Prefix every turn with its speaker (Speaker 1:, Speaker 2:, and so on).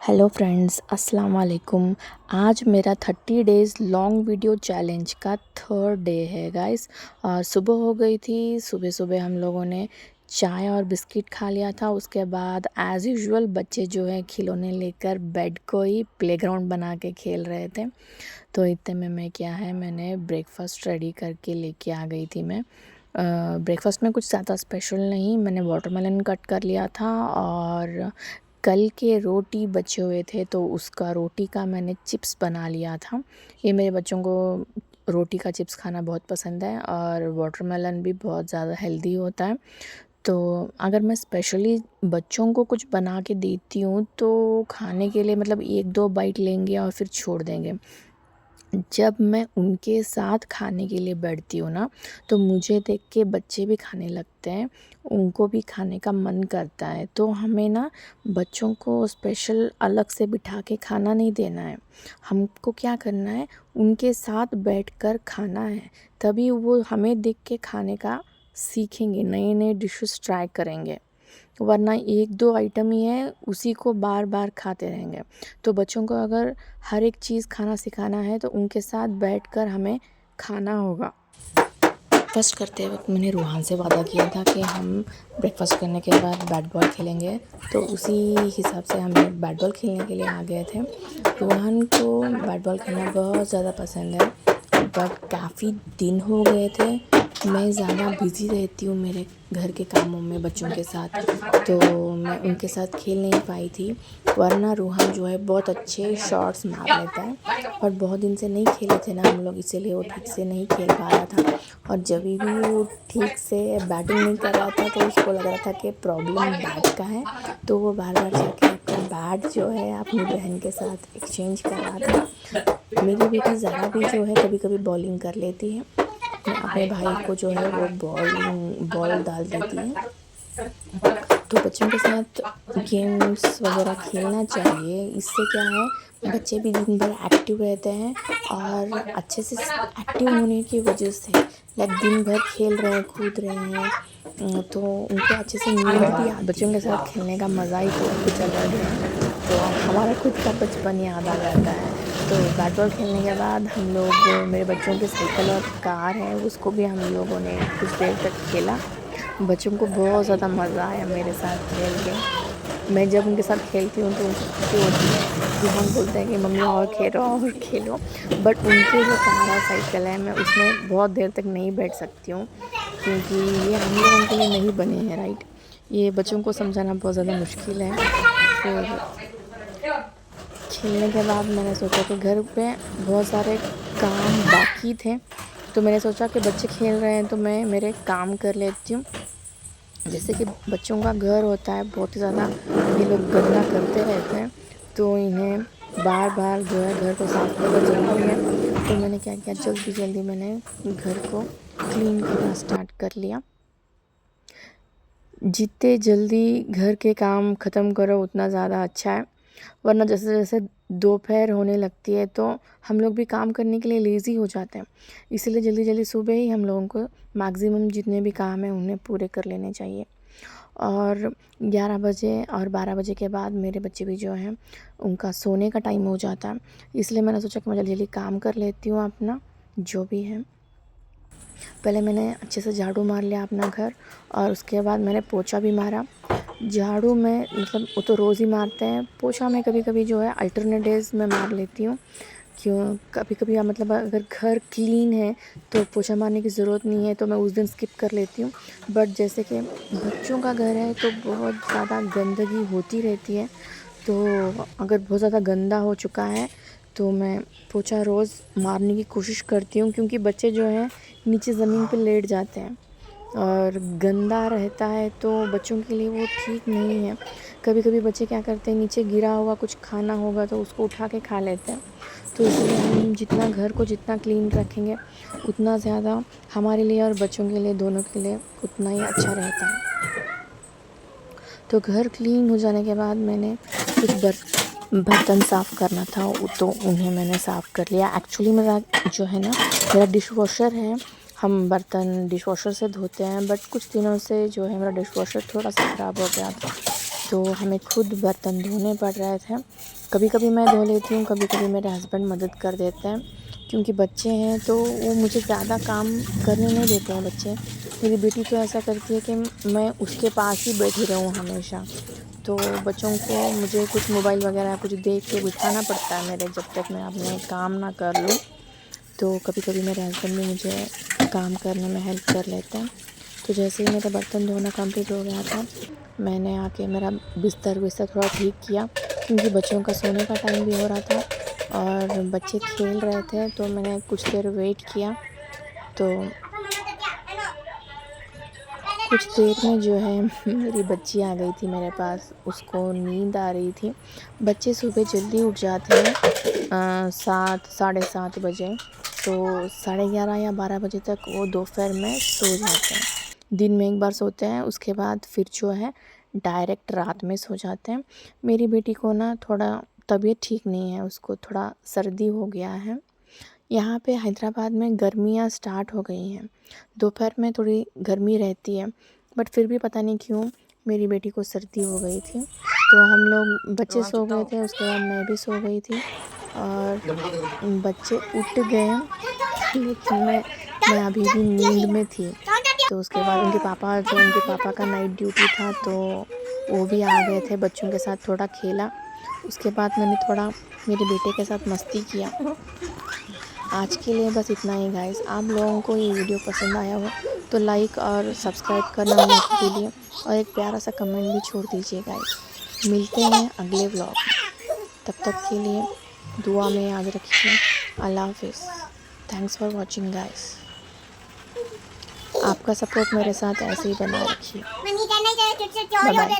Speaker 1: Hello friends, अस्सलाम वालेकुम। आज मेरा 30 डेज़ लॉन्ग वीडियो चैलेंज का थर्ड डे है गाइस। सुबह हो गई थी। सुबह सुबह हम लोगों ने चाय और बिस्किट खा लिया था। उसके बाद एज़ यूजुअल बच्चे जो है खिलौने लेकर बेड को ही प्लेग्राउंड बना के खेल रहे थे। तो इतने में मैंने ब्रेकफास्ट रेडी करके लेके आ गई थी। मैं ब्रेकफास्ट में कुछ ज़्यादा स्पेशल नहीं, मैंने वाटरमेलन कट कर लिया था और कल के रोटी बचे हुए थे तो उसका रोटी का मैंने चिप्स बना लिया था। ये मेरे बच्चों को रोटी का चिप्स खाना बहुत पसंद है और वाटरमेलन भी बहुत ज़्यादा हेल्दी होता है। तो अगर मैं स्पेशली बच्चों को कुछ बना के देती हूँ तो खाने के लिए मतलब 1-2 बाइट लेंगे और फिर छोड़ देंगे। जब मैं उनके साथ खाने के लिए बैठती हूँ ना, तो मुझे देख के बच्चे भी खाने लगते हैं, उनको भी खाने का मन करता है। तो हमें ना बच्चों को स्पेशल अलग से बिठा के खाना नहीं देना है, हमको क्या करना है, उनके साथ बैठकर खाना है। तभी वो हमें देख के खाने का सीखेंगे, नए-नए डिशेस ट्राई करेंगे। वरना 1-2 आइटम ही है, उसी को बार-बार खाते रहेंगे। तो बच्चों को अगर हर एक चीज़ खाना सिखाना है तो उनके साथ बैठकर हमें खाना होगा। ब्रेकफ़ास्ट करते वक़्त मैंने रूहान से वादा किया था कि हम ब्रेकफ़ास्ट करने के बाद बैट बॉल खेलेंगे, तो उसी हिसाब से हम लोग बैट बॉल खेलने के लिए आ गए थे। रूहान को बैट बॉल खेलना बहुत ज़्यादा पसंद है, बट काफ़ी दिन हो गए थे, मैं ज़्यादा बिज़ी रहती हूँ मेरे घर के कामों में बच्चों के साथ, तो मैं उनके साथ खेल नहीं पाई थी। वरना रूहान जो है बहुत अच्छे शॉट्स मार लेता है, और बहुत दिन से नहीं खेले थे ना हम लोग, इसीलिए वो ठीक से नहीं खेल पा रहा था। और जब भी वो ठीक से बैटिंग नहीं कर रहा था तो उसको लग रहा था कि प्रॉब्लम बैट का है, तो वो बार बार जाके अपना बैट जो है अपनी बहन के साथ एक्सचेंज कर रहा था। मेरी बेटी ज़रा भी जो है कभी कभी बॉलिंग कर लेती है, अपने भाई को जो है वो बॉल डाल देती है। तो बच्चों के साथ गेम्स वगैरह खेलना चाहिए, इससे क्या है बच्चे भी दिन भर एक्टिव रहते हैं, और अच्छे से एक्टिव होने की वजह से लाइक दिन भर खेल रहे हैं, कूद रहे हैं, तो उनको अच्छे से नींद भी आती है। बच्चों के साथ खेलने का मज़ा ही कुछ अलग है, तो हमारा खुद का बचपन याद आ जाता है। तो बैट बॉल खेलने के बाद हम लोग, मेरे बच्चों की साइकिल और कार है उसको भी हम लोगों ने कुछ देर तक खेला। बच्चों को बहुत ज़्यादा मज़ा आया मेरे साथ खेल के। मैं जब उनके साथ खेलती हूँ तो उनको खुशी होती है कि हम बोलते हैं कि मम्मी और खेलो और खेलो, बट उनकी जो कार और साइकिल है मैं उसमें बहुत देर तक नहीं बैठ सकती हूँ, क्योंकि ये हम लोगों के लिए नहीं बने हैं, राइट। ये बच्चों को समझाना बहुत ज़्यादा मुश्किल है। फिर खेलने के बाद मैंने सोचा कि घर पे बहुत सारे काम बाकी थे, तो मैंने सोचा कि बच्चे खेल रहे हैं तो मैं मेरे काम कर लेती हूँ। जैसे कि बच्चों का घर होता है, बहुत ही ज़्यादा ये लोग गंदा करते रहते हैं, तो इन्हें बार बार जो है घर को साफ़ करना ज़रूरी है। तो मैंने क्या किया, जल्दी जल्दी मैंने घर को क्लीन करना स्टार्ट कर लिया। जितने जल्दी घर के काम ख़त्म करो उतना ज़्यादा अच्छा है, वरना जैसे जैसे दोपहर होने लगती है तो हम लोग भी काम करने के लिए लेज़ी हो जाते हैं। इसलिए जल्दी जल्दी सुबह ही हम लोगों को मैक्सिमम जितने भी काम हैं उन्हें पूरे कर लेने चाहिए। और 11 बजे और 12 बजे के बाद मेरे बच्चे भी जो हैं उनका सोने का टाइम हो जाता है, इसलिए मैंने सोचा कि मैं जल्दी जल्दी काम कर लेती हूँ अपना जो भी है। पहले मैंने अच्छे से झाड़ू मार लिया अपना घर, और उसके बाद मैंने पोछा भी मारा। झाड़ू में मतलब वो तो रोज़ ही मारते हैं, पोछा मैं कभी कभी जो है अल्टरनेट डेज़ में मार लेती हूँ। क्यों, कभी कभी मतलब अगर घर क्लीन है तो पोछा मारने की ज़रूरत नहीं है, तो मैं उस दिन स्किप कर लेती हूँ। बट जैसे कि बच्चों का घर है तो बहुत ज़्यादा गंदगी होती रहती है, तो अगर बहुत ज़्यादा गंदा हो चुका है तो मैं पोछा रोज़ मारने की कोशिश करती हूँ, क्योंकि बच्चे जो हैं नीचे ज़मीन पे लेट जाते हैं और गंदा रहता है तो बच्चों के लिए वो ठीक नहीं है। कभी कभी बच्चे क्या करते हैं, नीचे गिरा हुआ कुछ खाना होगा तो उसको उठा के खा लेते हैं। तो इसलिए हम जितना घर को जितना क्लीन रखेंगे उतना ज़्यादा हमारे लिए और बच्चों के लिए, दोनों के लिए उतना ही अच्छा रहता है। तो घर क्लीन हो जाने के बाद मैंने कुछ बर्तन साफ़ करना था, तो उन्हें मैंने साफ़ कर लिया। एक्चुअली मेरा जो है ना, मेरा डिश वॉशर है, हम बर्तन डिश वॉशर से धोते हैं, बट कुछ दिनों से जो है मेरा डिश वॉशर थोड़ा सा ख़राब हो गया था, तो हमें खुद बर्तन धोने पड़ रहे थे। कभी कभी मैं धो लेती हूँ, कभी कभी मेरे हस्बैंड मदद कर देते हैं, क्योंकि बच्चे हैं तो वो मुझे ज़्यादा काम करने नहीं देते हैं बच्चे। मेरी बेटी तो ऐसा करती है कि मैं उसके पास ही बैठी रहूँ हमेशा। तो बच्चों को मुझे कुछ मोबाइल वगैरह कुछ देख के बिठाना पड़ता है मेरे, जब तक मैं अपने काम ना कर लूँ। तो कभी कभी मेरे हस्बैंड भी मुझे काम करने में हेल्प कर लेते हैं। तो जैसे ही मेरा बर्तन धोना कंप्लीट हो गया था, मैंने आके मेरा बिस्तर थोड़ा ठीक किया, क्योंकि बच्चों का सोने का टाइम भी हो रहा था और बच्चे खेल रहे थे। तो मैंने कुछ देर वेट किया। तो कुछ देर में जो है मेरी बच्ची आ गई थी मेरे पास, उसको नींद आ रही थी। बच्चे सुबह जल्दी उठ जाते हैं 7 साढ़े 7 बजे। तो 11:30 या 12 बजे तक वो दोपहर में सो जाते हैं। दिन में एक बार सोते हैं, उसके बाद फिर जो है डायरेक्ट रात में सो जाते हैं। मेरी बेटी को ना थोड़ा तबीयत ठीक नहीं है, उसको थोड़ा सर्दी हो गया है। यहाँ पे हैदराबाद में गर्मियाँ स्टार्ट हो गई हैं। दोपहर में थोड़ी गर्मी रहती है, बट फिर भी पता नहीं क्यों मेरी बेटी को सर्दी हो गई थी। तो हम लोग बच्चे सो गए थे, उसके बाद मैं भी सो गई थी और बच्चे उठ गए, लेकिन मैं अभी भी नींद में थी। तो उसके बाद उनके पापा का नाइट ड्यूटी था, तो वो भी आ गए थे, बच्चों के साथ थोड़ा खेला। उसके बाद मैंने थोड़ा मेरे बेटे के साथ मस्ती किया। आज के लिए बस इतना ही गाइस। आप लोगों को ये वीडियो पसंद आया हो तो लाइक और सब्सक्राइब करना मत भूलिए और एक प्यारा सा कमेंट भी छोड़ दीजिए गाइस। मिलते हैं अगले व्लॉग में, तब तक के लिए दुआ में याद रखिए। अल्लाह हाफिज़। Thanks for watching guys. आपका सपोर्ट मेरे साथ ऐसे ही बना रखिए। Bye bye.